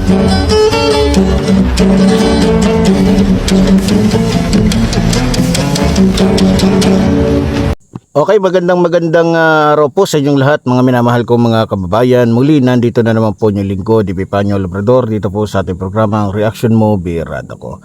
Okay, magandang araw po sa inyong lahat, mga minamahal kong mga kababayan. Muli, nandito na naman po yung lingkod, Epifanio Labrador, dito po sa ating programang Reaction Mo, Birada Ko.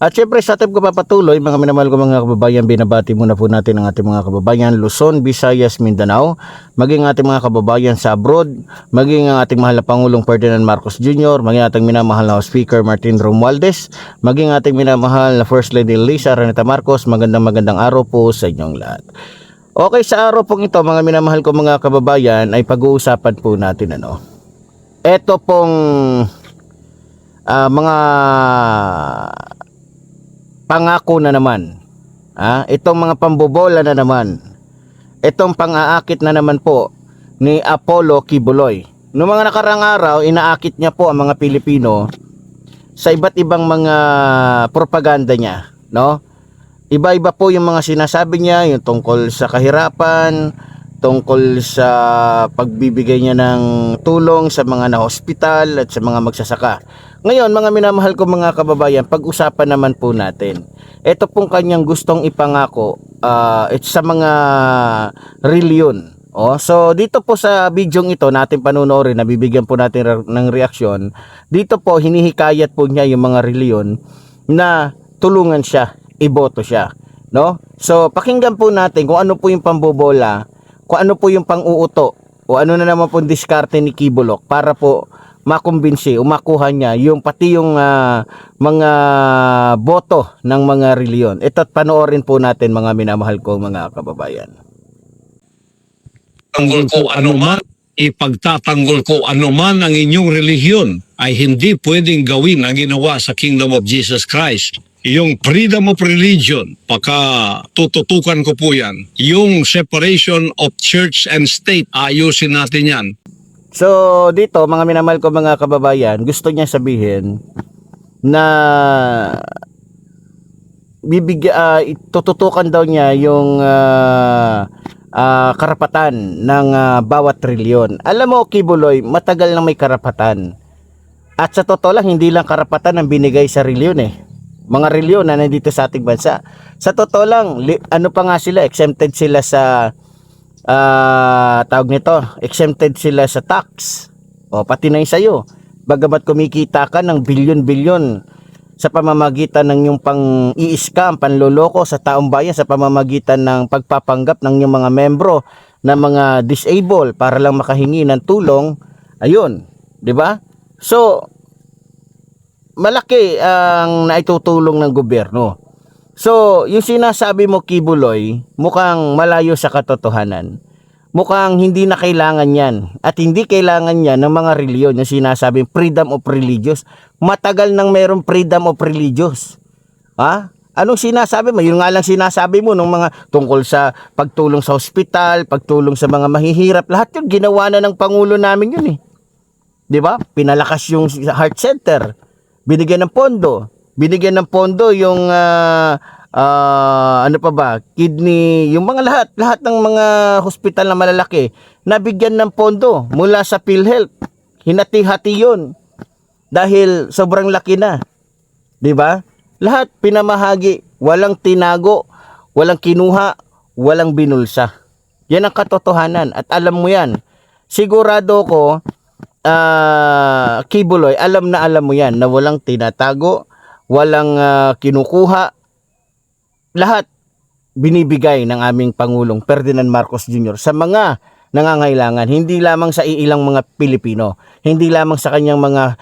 At syempre sa ating kapapatuloy, mga minamahal kong mga kababayan, binabati muna po natin ang ating mga kababayan Luzon, Visayas, Mindanao, maging ating mga kababayan sa abroad, maging ang ating mahal na Pangulong Ferdinand Marcos Jr., maging ating minamahal na Speaker Martin Romualdez, maging ating minamahal na First Lady Lisa Araneta Marcos. Magandang araw po sa inyong lahat. Okay, sa araw pong ito, mga minamahal ko mga kababayan, ay pag-uusapan po natin ito pong mga pangako na naman, itong mga pambobola na naman, itong pang-aakit na naman po ni Apollo Kibuloy. Noong mga nakarang araw, inaakit niya po ang mga Pilipino sa iba't ibang mga propaganda niya, no? Iba-iba po yung mga sinasabi niya, yung tungkol sa kahirapan, tungkol sa pagbibigay niya ng tulong sa mga na-hospital at sa mga magsasaka. Ngayon, mga minamahal ko mga kababayan, pag-usapan naman po natin. Ito pong kanyang gustong ipangako sa mga reliyon. So dito po sa bidyong ito natin panonoorin, nabibigyan po natin ng reaksyon. Dito po hinihikayat po niya yung mga reliyon na tulungan siya, iboto siya, no? So pakinggan po natin kung ano po yung pambobola, kung ano po yung pang-uuto, o ano na naman po diskarte ni Kibuloy para po makumbinsi o makuha niya yung pati yung mga boto ng mga reliyon. Ito, panoorin po natin mga minamahal ko mga kababayan. Tanggol ko anuman, ipagtatanggol ko anuman ang inyong relihiyon ay hindi pwedeng gawin ang ginawa sa Kingdom of Jesus Christ. Yung freedom of religion, tututukan ko po yan. Yung separation of church and state, ayusin natin yan. So dito mga minamahal ko mga kababayan, gusto niya sabihin na tututukan daw niya yung karapatan ng bawat reliyon. Alam mo Kibuloy, matagal na may karapatan. At sa totoo lang, hindi lang karapatan ang binigay sa reliyon mga reliyon na nandito sa ating bansa. Sa totoo lang, ano pa nga sila, exempted sila sa tawag nito, exempted sila sa tax. Pati na yung sayo. Bagamat kumikita ka ng bilyon-bilyon sa pamamagitan ng yung pang-i-scam, panloloko sa taong bayan, sa pamamagitan ng pagpapanggap ng yung mga membro na mga disabled para lang makahingi ng tulong. Ayun, 'di ba? So malaki ang naitutulong ng gobyerno. So, yung sinasabi mo Kibuloy, mukhang malayo sa katotohanan. Mukhang hindi na kailangan yan. At hindi kailangan yan ng mga reliyon, yung sinasabing freedom of religious. Matagal nang mayroong freedom of religious. Anong sinasabi mo? Yun nga lang sinasabi mo ng mga tungkol sa pagtulong sa ospital, pagtulong sa mga mahihirap. Lahat yun, ginawa na ng Pangulo namin yun 'Di ba? Pinalakas yung heart center. Binigyan ng pondo yung ano pa ba, kidney, yung mga lahat ng mga hospital na malalaki, nabigyan ng pondo mula sa PhilHealth. Hinati-hati yun dahil sobrang laki na, 'di ba? Lahat pinamahagi, walang tinago, walang kinuha, walang binulsa. Yan ang katotohanan at alam mo yan. Sigurado ko Kibuloy, alam mo yan na walang tinatago, walang kinukuha. Lahat binibigay ng aming Pangulong Ferdinand Marcos Jr. sa mga nangangailangan, hindi lamang sa ilang mga Pilipino, hindi lamang sa kanyang mga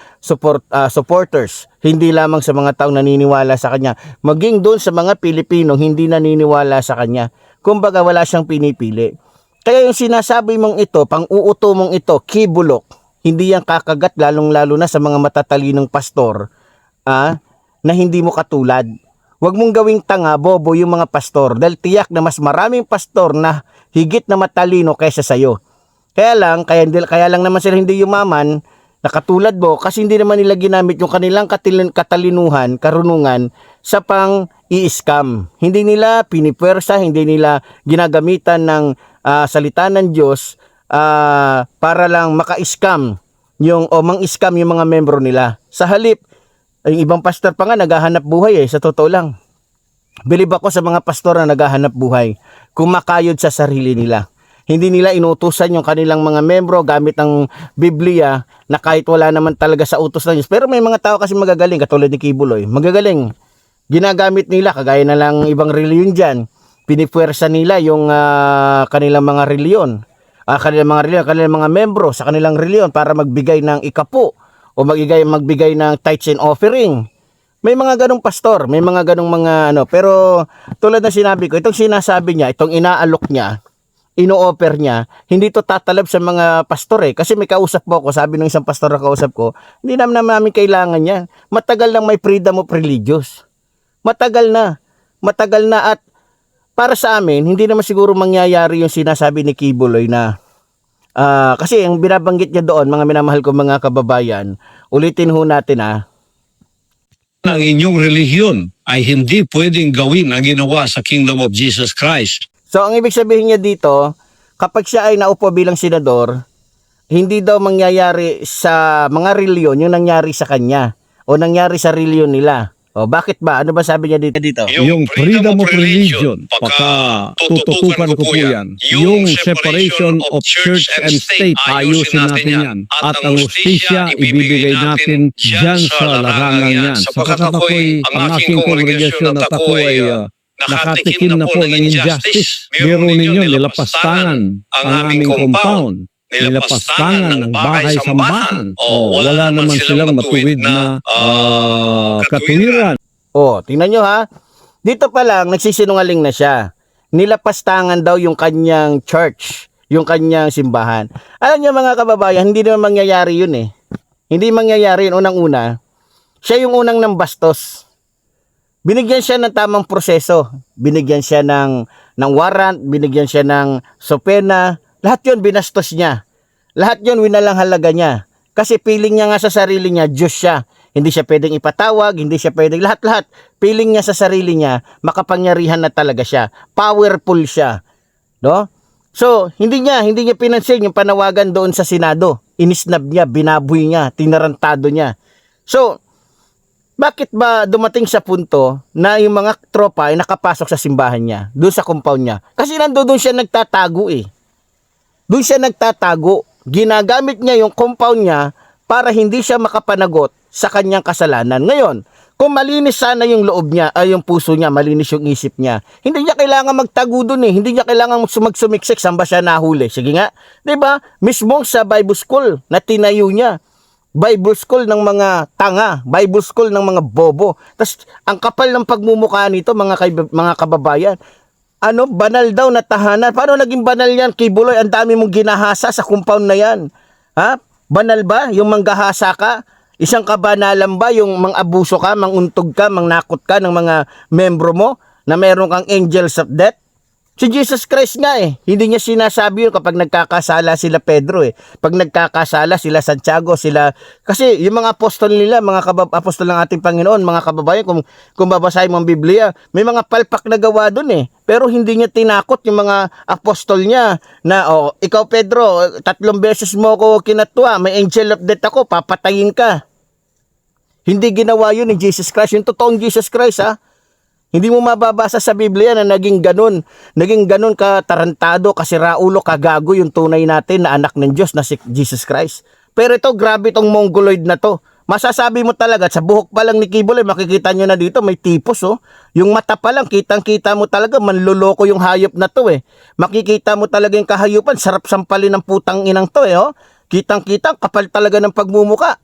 supporters, hindi lamang sa mga taong naniniwala sa kanya, maging doon sa mga Pilipino hindi naniniwala sa kanya. Kumbaga wala siyang pinipili. Kaya yung sinasabi mong ito, pang-uuto mong ito, Kibuloy, hindi yan kakagat, lalong-lalo na sa mga matatalinong pastor na hindi mo katulad. Huwag mong gawing tanga, bobo yung mga pastor dahil tiyak na mas maraming pastor na higit na matalino kaysa sayo. Kaya lang naman sila hindi yumaman na katulad mo kasi hindi naman nila ginamit yung kanilang katalinuhan, karunungan sa pang-i-scam. Hindi nila pinipwersa, hindi nila ginagamitan ng salita ng Diyos para lang maka-scam mang-scam yung mga membro nila. Sa halip, yung ibang pastor pa nga naghahanap buhay sa totoo lang. Bilib ako sa mga pastor na naghahanap buhay, kumakayod sa sarili nila. Hindi nila inutusan yung kanilang mga membro gamit ang Biblia na kahit wala naman talaga sa utos ng Diyos. Pero may mga tao kasi magagaling, katulad ni Kibuloy, magagaling. Ginagamit nila, kagaya na lang ibang reliyon dyan, pinipuwersa nila yung kanilang mga reliyon, kanilang mga membro sa kanilang reliyon para magbigay ng ikapo o magbigay ng tithes and offering. May mga ganong pastor, may mga ganong mga pero tulad na sinabi ko, itong sinasabi niya, itong inaalok niya, ino-offer niya, hindi to tatalab sa mga pastor kasi may kausap po ako, sabi ng isang pastor na kausap ko, hindi namin kailangan yan. Matagal nang may freedom of religious. Matagal na at para sa amin, hindi naman siguro mangyayari yung sinasabi ni Kibuloy na kasi ang binabanggit niya doon, mga minamahal ko mga kababayan, ulitin ho natin Ang inyong relihiyon ay hindi pwedeng gawin ang ginawa sa Kingdom of Jesus Christ. So ang ibig sabihin niya dito, kapag siya ay naupo bilang senador, hindi daw mangyayari sa mga reliyon yung nangyari sa kanya o nangyari sa reliyon nila. O bakit ba? Ano ba sabi niya dito? Yung freedom of religion, pagka tututukan ko po yan, yung separation of church and state, ayusin natin yan. At ang hustisya, ibibigay natin dyan sa larangan yan. Sapagkat ako'y, ang aking kongregasyon at ako ay nakatikim na po ng injustice. Biro ninyo, nilapastangan ang aming compound. Nilapastangan ng bahay-sambahan. Wala naman silang matuwid na katuwiran. Tingnan nyo dito pa lang nagsisinungaling na siya. Nilapastangan daw yung kanyang church, yung kanyang simbahan. Alam niyo mga kababayan, hindi naman mangyayari yun Hindi mangyayari yun. Unang-una, siya yung unang nang bastos. Binigyan siya ng tamang proseso. Binigyan siya ng warrant, binigyan siya ng sopena. Lahat yun binastos niya. Lahat yun winalanghalaga niya. Kasi feeling niya nga sa sarili niya, Diyos siya. Hindi siya pwedeng ipatawag, hindi siya pwedeng lahat-lahat. Feeling niya sa sarili niya, makapangyarihan na talaga siya. Powerful siya. No? So, hindi niya pinansin yung panawagan doon sa Senado. Inisnab niya, binaboy niya, tinarantado niya. So, bakit ba dumating sa punto na yung mga tropa ay nakapasok sa simbahan niya, doon sa compound niya? Kasi doon siya nagtatago Doon siya nagtatago. Ginagamit niya yung compound niya para hindi siya makapanagot sa kanyang kasalanan. Ngayon, kung malinis sana yung loob niya, yung puso niya, malinis yung isip niya, hindi niya kailangan magtago doon Hindi niya kailangan magsumiksik, saan ba siya nahuli? Sige nga. 'Di ba? Mismo sa Bible school na tinayo niya. Bible school ng mga tanga, Bible school ng mga bobo. Tapos ang kapal ng pagmumukha nito, mga kababayan. Banal daw na tahanan. Paano naging banal yan, Kibuloy? Ang dami mong ginahasa sa compound na yan. Banal ba? Yung manggahasa ka? Isang kabanalan ba? Yung mang-abuso ka, manguntog ka, mangnakot ka ng mga membro mo na meron kang angels of death? Si Jesus Christ nga hindi niya sinasabi yun kapag nagkakasala sila Pedro Pag nagkakasala sila Santiago, kasi yung mga apostol nila, apostol ng ating Panginoon, mga kababayan, kung babasahin mo ang Biblia, may mga palpak na gawa dun Pero hindi niya tinakot yung mga apostol niya na, ikaw Pedro, 3 beses mo ako kinatwa, may angel of death ako, papatayin ka. Hindi ginawa yun ni Jesus Christ, yung totoong Jesus Christ Hindi mo mababasa sa Biblia na naging ganun katarantado, kasiraulo, kagago yung tunay natin na anak ng Diyos na si Jesus Christ. Pero ito, grabe itong mongoloid na to. Masasabi mo talaga, sa buhok pa lang ni Kibuloy, makikita nyo na dito, may tipos Yung mata pa lang, kitang-kita mo talaga, manloloko yung hayop na to Makikita mo talaga yung kahayupan, sarap sampalin ng putang inang to Kitang-kita, kapal talaga ng pagmumuka.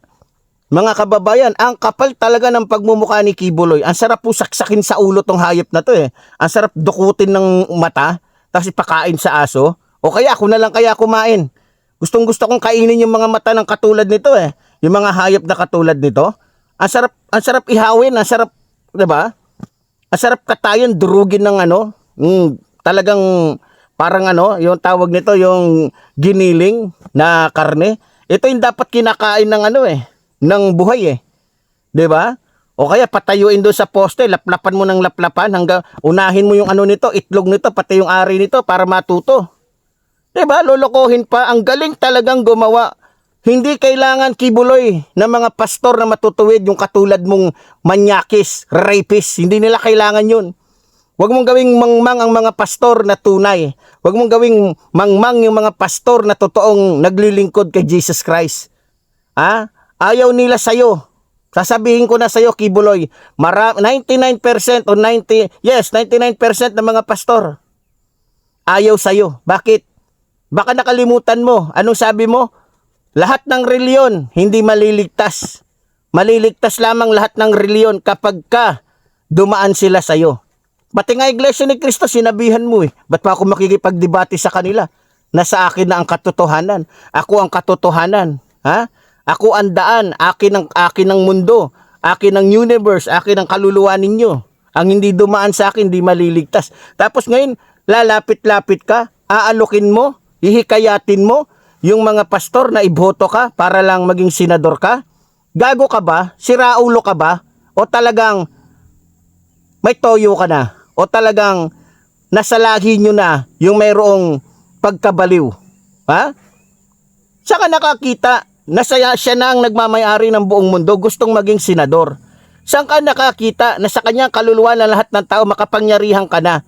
Mga kababayan, ang kapal talaga ng pagmumukha ni Kibuloy. Ang sarap po saksakin sa ulo tong hayop na to Ang sarap dukutin ng mata, tapos ipakain sa aso. O kaya ako na lang kaya kumain. Gustong-gusto kong kainin yung mga mata ng katulad nito Yung mga hayop na katulad nito. Ang sarap ihawin, ang sarap, 'di ba? Ang sarap katayon, durugin ng talagang parang yung tawag nito, yung giniling na karne. Ito yung dapat kinakain ng ng buhay 'di ba? O kaya patayuin doon sa poste, laplapan mo ng laplapan hanggang unahin mo yung nito, itlog nito, pati yung ari nito para matuto. 'Di ba? Lolokohin pa, ang galing talagang gumawa. Hindi kailangan, Kibuloy, ng mga pastor na matutuwid yung katulad mong manyakis, rapist. Hindi nila kailangan yun. Huwag mong gawing mangmang ang mga pastor na tunay. Huwag mong gawing mangmang yung mga pastor na totoong naglilingkod kay Jesus Christ. Ha? Ayaw nila sa'yo. Sasabihin ko na sa'yo, Kibuloy, 99% o 99% ng mga pastor ayaw sa'yo. Bakit? Baka nakalimutan mo. Anong sabi mo? Lahat ng reliyon hindi maliligtas. Maliligtas lamang lahat ng reliyon kapag ka dumaan sila sa'yo. Pati nga Iglesia ni Cristo, sinabihan mo eh. Ba't pa ako makikipagdebate sa kanila? Nasa akin na ang katotohanan. Ako ang katotohanan. Ha? Ako ang daan. Akin ang mundo. Akin ang universe. Akin ang kaluluwa ninyo. Ang hindi dumaan sa akin, hindi maliligtas. Tapos ngayon, lalapit-lapit ka, aalukin mo, hihikayatin mo, yung mga pastor na iboto ka para lang maging senador ka? Gago ka ba? Siraulo ka ba? O talagang may toyo ka na? O talagang nasalahi nyo na yung mayroong pagkabaliw? Ha? Saka nakakita na siya na ang nagmamayari ng buong mundo, gustong maging senador. Saan ka nakakita na sa kanyang kaluluwa na lahat ng tao makapangyarihan ka na?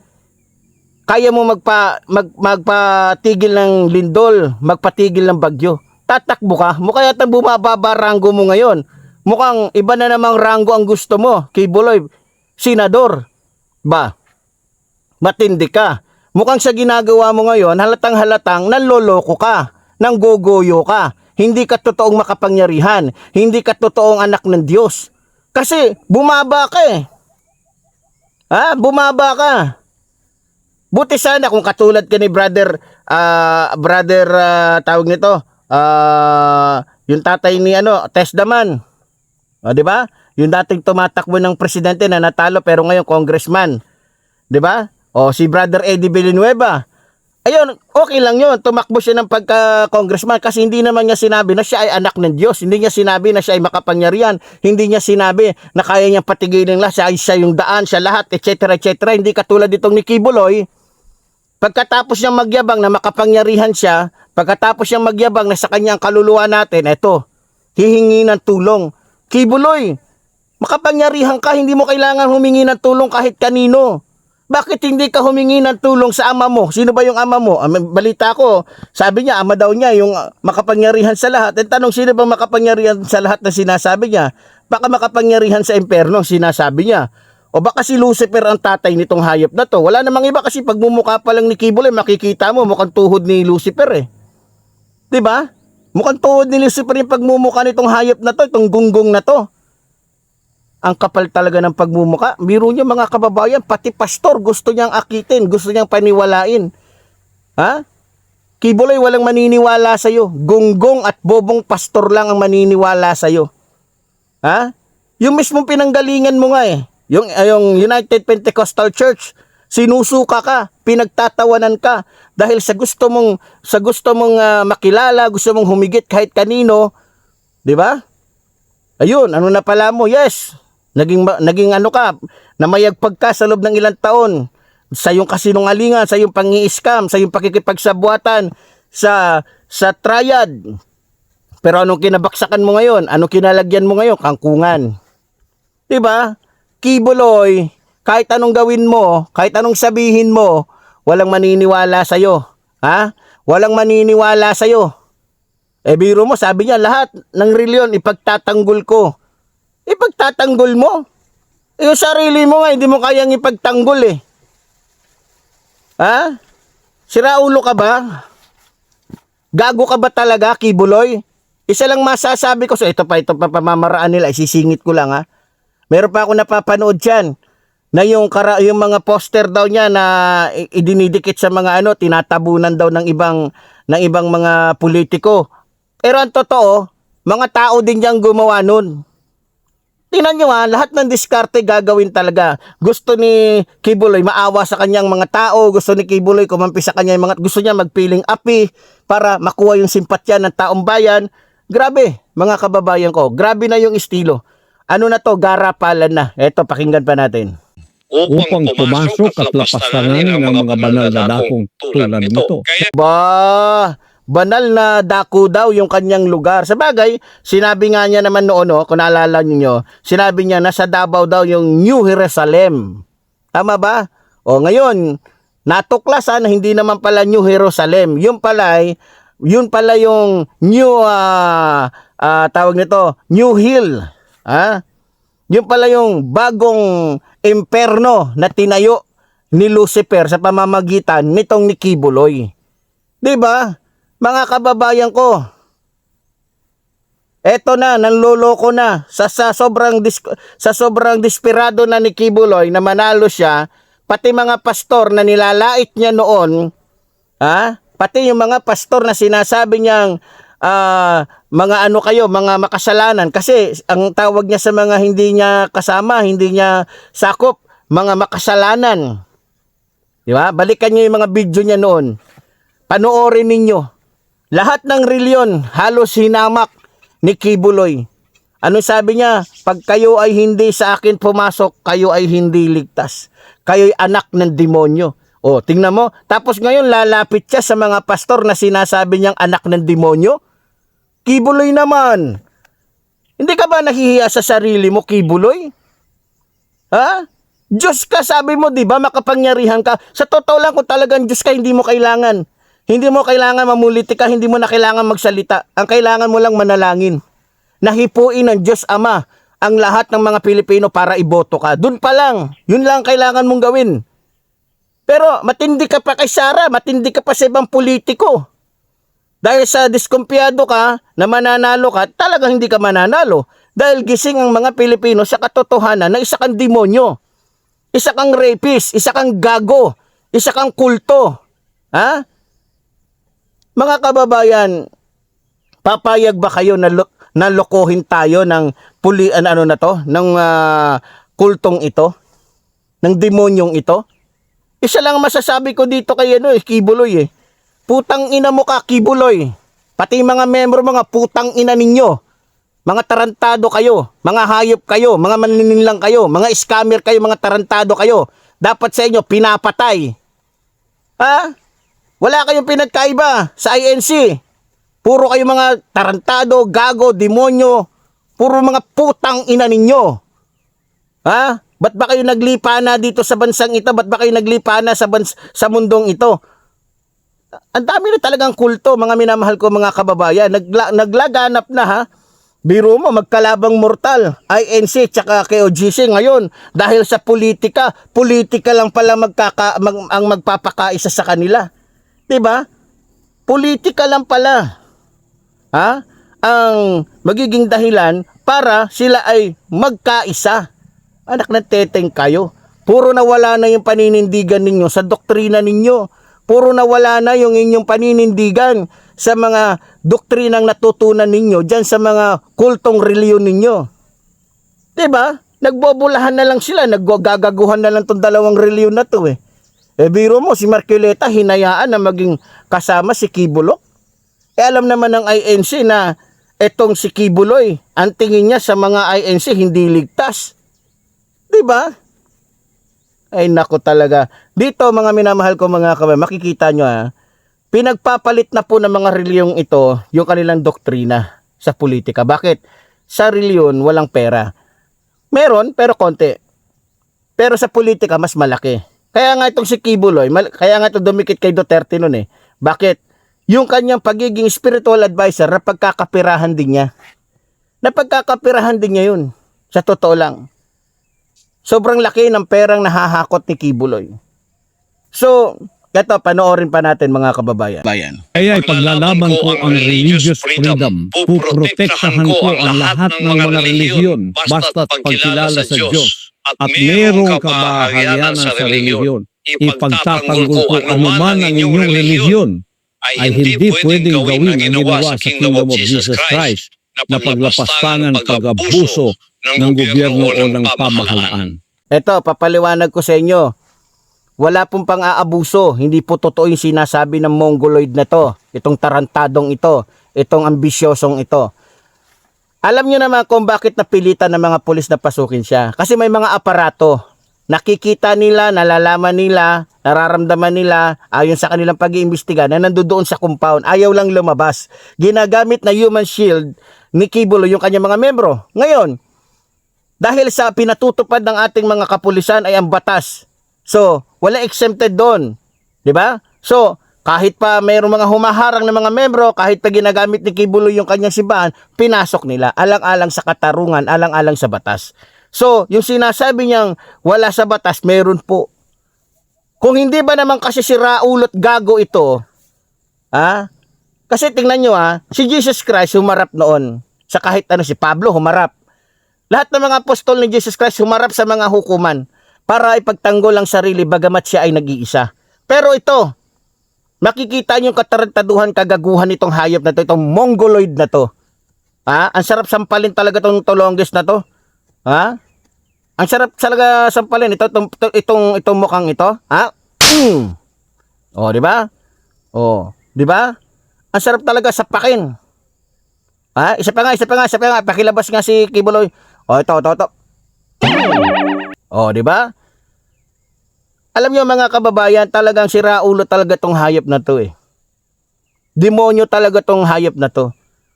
Kaya mo magpatigil ng lindol, magpatigil ng bagyo. Tatakbo ka. Mukha yata bumababa ranggo mo ngayon. Mukhang iba na namang ranggo ang gusto mo. Kibuloy, senador. Ba? Matindi ka. Mukhang sa ginagawa mo ngayon, halatang-halatang nanloloko ka. Nanggogoyo ka. Hindi ka totoong makapangyarihan. Hindi ka totoong anak ng Diyos. Kasi bumaba ka eh. Ha? Bumaba ka. Buti sana kung katulad ka ni brother tawag nito, yung tatay ni Tesdaman. O, di ba? Yung dating tumatakbo ng presidente na natalo pero ngayon congressman. Di ba? O si brother Eddie Villanueva. Ayun, okay lang yun. Tumakbo siya ng pagka-congressman kasi hindi naman niya sinabi na siya ay anak ng Diyos. Hindi niya sinabi na siya ay makapangyarihan. Hindi niya sinabi na kaya niyang patigilin lang siya yung daan, siya lahat, etc. etc. Hindi katulad itong ni Kibuloy. Pagkatapos niyang magyabang na makapangyarihan siya, pagkatapos niyang magyabang na sa kanyang kaluluwa natin, eto, hihingi ng tulong. Kibuloy, makapangyarihan ka, hindi mo kailangan humingi ng tulong kahit kanino. Bakit hindi ka humingi ng tulong sa ama mo? Sino ba yung ama mo? Balita ko, sabi niya, ama daw niya, yung makapangyarihan sa lahat. At tanong, sino ba makapangyarihan sa lahat na sinasabi niya? Baka makapangyarihan sa imperno, sinasabi niya. O baka si Lucifer ang tatay nitong hayop na to. Wala namang iba kasi pagmumukha pa lang ni Kibuloy, makikita mo mukhang tuhod ni Lucifer eh. 'Di ba? Mukhang tuhod ni Lucifer yung pagmumukha nitong hayop na to, itong gunggong na to. Ang kapal talaga ng pagmumukha. Biro niyo mga kababayan, pati pastor gusto niyang akitin, gusto niyang paniwalain. Ha? Kibuloy, walang maniniwala sa iyo. Gunggong at bobong pastor lang ang maniniwala sa iyo. Ha? Yung mismong pinanggalingan mo nga eh. Yung United Pentecostal Church, sinusuka ka, pinagtatawanan ka dahil sa gusto mong makilala, gusto mong humigit kahit kanino, 'di ba? Ayun, ano na pala mo? Yes. Naging ano ka, namayagpag ka sa loob ng ilang taon sa iyong kasinungalingan, sa iyong pangi-scam, sa iyong pakikipagsabuatan sa triad. Pero anong kinabaksakan mo ngayon? Anong kinalagyan mo ngayon? Kangkungan. 'Di ba? Kibuloy, kahit anong gawin mo, kahit anong sabihin mo, walang maniniwala sa'yo. Ha? Walang maniniwala sa'yo. Eh biro mo, sabi niya, lahat ng reliyon ipagtatanggol ko. Ipagtatanggol mo? Yung sarili mo nga, hindi mo kayang ipagtanggol eh. Ha? Siraulo ka ba? Gago ka ba talaga, Kibuloy? Isa lang masasabi ko, so ito pa pamamaraan nila, isisingit ko lang ha. Meron pa ako napapanood dyan na yung mga poster daw niya na idinidikit sa mga tinatabunan daw ng ibang mga politiko. Pero ang totoo, mga tao din diyang gumawa nun. Tingnan nyo lahat ng diskarte gagawin talaga. Gusto ni Kibuloy maawa sa kanyang mga tao, gusto ni Kibuloy kumampi sa kanyang gusto niya magpiling api para makuha yung simpatya ng taong bayan. Grabe, mga kababayan ko, grabe na yung estilo. Ano na to, garapalan na. Eto, pakinggan pa natin. Upang pumasok at lapastangan ng mga banal na dakong tulad nito. banal na dako daw yung kanyang lugar. Sa bagay, sinabi nga niya naman noon, kung naalala niyo, sinabi niya nasa Davao daw yung New Jerusalem. Tama ba? O ngayon, natuklasan na hindi naman pala New Jerusalem. Yun pala yung new tawag nito, New Hill. Yun pala yung bagong imperno na tinayo ni Lucifer sa pamamagitan nitong ni Kibuloy. 'Di ba? Mga kababayan ko, eto na, nanloloko na sa sobrang desperado na ni Kibuloy na manalo siya, pati mga pastor na nilalait niya noon, pati yung mga pastor na sinasabi niyang mga ano kayo, mga makasalanan, kasi ang tawag niya sa mga hindi niya kasama, hindi niya sakop, mga makasalanan. Di ba? Balikan niyo yung mga video niya noon. Panoorin ninyo. Lahat ng reliyon halos hinamak ni Kibuloy. Ano sabi niya? Pag kayo ay hindi sa akin pumasok, kayo ay hindi ligtas. Kayo'y anak ng demonyo. O, tingnan mo. Tapos ngayon lalapit siya sa mga pastor na sinasabi niyang anak ng demonyo. Kibuloy naman. Hindi ka ba nahihiya sa sarili mo, Kibuloy? Diyos ka, sabi mo, di ba? Makapangyarihan ka. Sa totoo lang, kung talagang Diyos ka, hindi mo kailangan. Hindi mo kailangan mamulitika, hindi mo na kailangan magsalita. Ang kailangan mo lang manalangin. Nahipuin ng Diyos Ama ang lahat ng mga Pilipino para iboto ka. Doon pa lang. Yun lang kailangan mong gawin. Pero matindi ka pa kay Sara, matindi ka pa sa ibang politiko. Dahil sa diskumpiyado ka na mananalo ka, talagang hindi ka mananalo. Dahil gising ang mga Pilipino sa katotohanan na isa kang demonyo. Isa kang rapist, isa kang gago, isa kang kulto. Mga kababayan, papayag ba kayo na lokohin tayo ng ng kultong ito, ng demonyong ito? Isa lang masasabi ko dito kay Kibuloy. Putang ina mo ka, Kibuloy. Pati mga membro, mga putang ina ninyo. Mga tarantado kayo, mga hayop kayo, mga maninilang kayo, mga scammer kayo, mga tarantado kayo. Dapat sa inyo pinapatay. Wala kayong pinagkaiba sa INC. Puro kayo mga tarantado, gago, demonyo. Puro mga putang ina ninyo. Ba't ba kayo naglipa na dito sa bansang ito? Ba't ba kayo naglipa na sa mundong ito? Ang dami na talagang kulto, mga minamahal ko mga kababayan. Naglaganap na Biro mo, magkalabang mortal, INC tsaka KOGC ngayon. Dahil sa politika lang pala ang magpapakaisa sa kanila. Diba? Politika lang pala ang magiging dahilan para sila ay magkaisa. Anak ng teteng kayo. Puro nawala na yung paninindigan ninyo sa doktrina ninyo. Puro nawala na yung inyong paninindigan sa mga doktrinang natutunan ninyo dyan sa mga kultong reliyon ninyo. Diba? Nagbobolahan na lang sila. Naggagaguhan na lang tong dalawang reliyon na to biro mo, si Marcoleta hinayaan na maging kasama si Kibulok. Alam naman ng INC na etong si Kibuloy, ang tingin niya sa mga INC hindi ligtas. Diba? Ay nako talaga. Dito mga minamahal ko mga kababayan, makikita nyo pinagpapalit na po ng mga reliyong ito yung kanilang doktrina sa politika. Bakit? Sa reliyon walang pera. Meron pero konti. Pero sa politika mas malaki. Kaya nga itong si Kibuloy, kaya nga ito dumikit kay Duterte noon Bakit? Yung kanyang pagiging spiritual advisor, napagkakapirahan din niya. Napagkakapirahan din niya yun. Sa totoo lang. Sobrang laki ng perang nahahakot ni Kibuloy. So, ito, panoorin pa natin mga kababayan. Kaya ipaglalaban ko ang religious freedom. Puprotektahan ko ang lahat ng mga relihiyon basta't pagkilala sa Diyos at mayroong kabahayanan sa relihiyon. Ipagtatanggol ko anuman ang inyong relihiyon ay hindi pwedeng gawin ang ginawa sa Kingdom of Jesus Christ na paglapastangan pag-abuso ng gobyerno o ng pamahalaan. Ito, papaliwanag ko sa inyo. Wala pong pang-aabuso. Hindi po totoo yung sinasabi ng Mongoloid na to. Itong tarantadong ito. Itong ambisyosong ito. Alam nyo naman kung bakit napilitan ng mga pulis na pasukin siya. Kasi may mga aparato. nakikita nila, nalalaman nila, nararamdaman nila ayon sa kanilang pag-iimbestiga na nandoon sa compound. Ayaw lang lumabas. Ginagamit na human shield ni Quiboloy yung kanyang mga membro. Ngayon, dahil sa pinatutupad ng ating mga kapulisan ay ang batas. So, wala exempted doon. 'Di ba? So, kahit pa mayroong mga humaharang na mga membro, kahit pa ginagamit ni Quiboloy yung kanyang simbahan, pinasok nila alang-alang sa katarungan, alang-alang sa batas. So, yung sinasabi niyang wala sa batas, meron po. Kung hindi ba naman kasi si Raulot gago ito, kasi tingnan nyo si Jesus Christ humarap noon. Sa kahit ano, si Pablo humarap. Lahat ng mga apostol ni Jesus Christ humarap sa mga hukuman para ipagtanggol ang sarili bagamat siya ay nag-iisa. Pero ito, makikita nyo yung katarantaduhan, kagaguhan nitong hayop na to, itong mongoloid na to. Ang sarap sampalin talaga itong tolongges na to. Ang sarap talaga sampalin itong mukhang ito. Oh, di ba? Oh, di ba? Ang sarap talaga sapakin. Isa pa nga, pakilabas nga si Quiboloy. Oh, ito. Oh, di ba? Alam niyo mga kababayan, talagang si Raulo talaga tong hayop na to eh. Demonyo talaga tong hayop na to.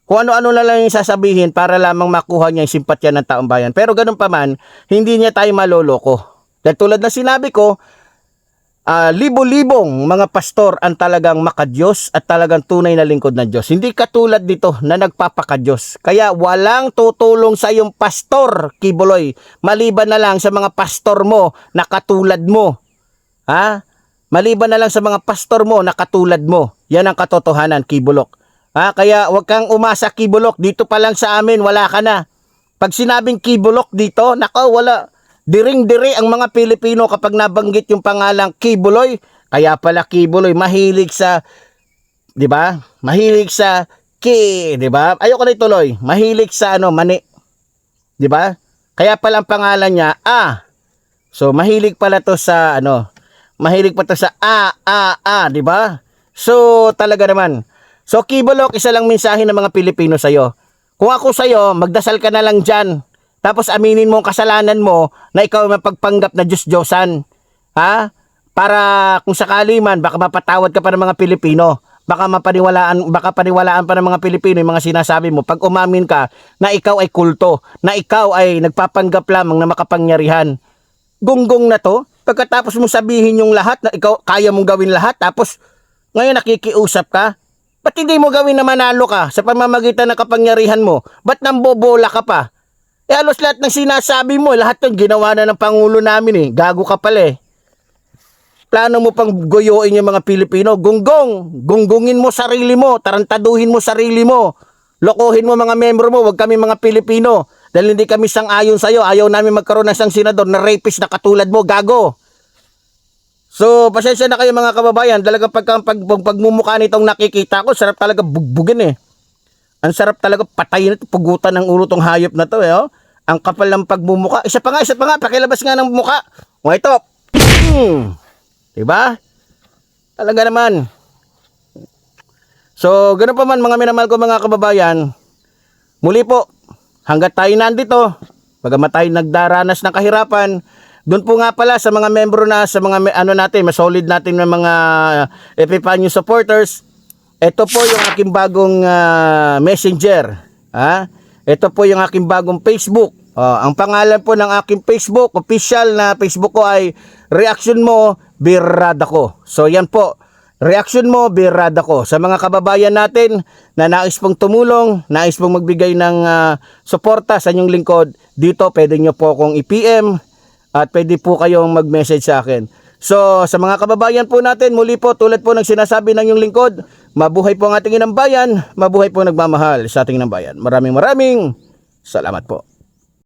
Kung ano-ano na lang yung sasabihin para lamang makuha niya yung simpatya ng taong bayan. Pero ganun pa man, hindi niya tayo maloloko. Dahil tulad na sinabi ko, libo-libong mga pastor ang talagang makadiyos at talagang tunay na lingkod ng Diyos. Hindi katulad dito na nagpapakadiyos. Kaya walang tutulong sa iyong pastor, Quiboloy. Maliban na lang sa mga pastor mo na katulad mo. Maliban na lang sa mga pastor mo na katulad mo. Yan ang katotohanan, Quibolok. Kaya wag kang umasa, Quibolok. Dito pa lang sa amin, wala ka na. Pag sinabing Quibolok dito, nako, wala. Diring-diri ang mga Pilipino kapag nabanggit yung pangalang Quiboloy. Kaya pala Quiboloy, mahilig sa, di ba? Mahilig sa di ba? Ayoko na ituloy. Mahilig sa mani. Di ba? Kaya pala ang pangalan niya, So, mahilig pala to sa, mahilig pa to sa di ba? So, talaga naman. So, Quibolok, isa lang mensahe ng mga Pilipino sa'yo. Kung ako sa'yo, magdasal ka na lang dyan. Tapos aminin mo ang kasalanan mo na ikaw mapagpanggap na Diyos-Diyosan. Para kung sakali man, baka mapatawad ka pa ng mga Pilipino. Baka paniwalaan pa ng mga Pilipino yung mga sinasabi mo. Pag umamin ka na ikaw ay kulto, na ikaw ay nagpapanggap lamang na makapangyarihan. Gunggong na to, pagkatapos mo sabihin yung lahat na ikaw kaya mong gawin lahat, tapos ngayon nakikiusap ka, ba't hindi mo gawin na manalo ka sa pamamagitan ng kapangyarihan mo? Ba't nambobola ka pa? Halos lahat ng sinasabi mo, lahat ng ginawa na ng Pangulo namin gago ka pala Plano mo pang goyoin yung mga Pilipino, gunggungin mo sarili mo, tarantaduhin mo sarili mo, lokohin mo mga membro mo, wag kami mga Pilipino. Dahil hindi kami sang-ayon sa'yo, ayaw namin magkaroon ng isang senador na rapist na katulad mo, gago. So, pasensya na kayo mga kababayan. Talaga pagmumukha nitong nakikita ko, sarap talaga bugbugin Ang sarap talaga patayin ito, pugutan ng ulo tong hayop na to Ang kapal ng pagmumukha. Isa pa nga, pakilabas nga ng mukha. O ito. Diba? Talaga naman. So, ganoon pa man mga minamahal ko mga kababayan. Muli po, hanggat tayo nandito, bagamat tayo nagdaranas ng kahirapan, doon po nga pala sa mga membro na, sa mga solid natin ng mga Epifanio supporters, ito po yung aking bagong messenger. Ito po yung aking bagong Facebook. Ang pangalan po ng aking Facebook, official na Facebook ko ay Reaction Mo, Birrada Ko. So yan po, Reaction Mo, Birrada Ko. Sa mga kababayan natin na nais pong tumulong, nais pong magbigay ng suporta sa inyong lingkod, dito pwede nyo po akong i-PM at pwede po kayong mag-message sa akin. So, sa mga kababayan po natin, muli po, tulad po ng sinasabi ng inyong lingkod, mabuhay po ang ating inang bayan, mabuhay po nagmamahal sa ating inang bayan. Maraming salamat po.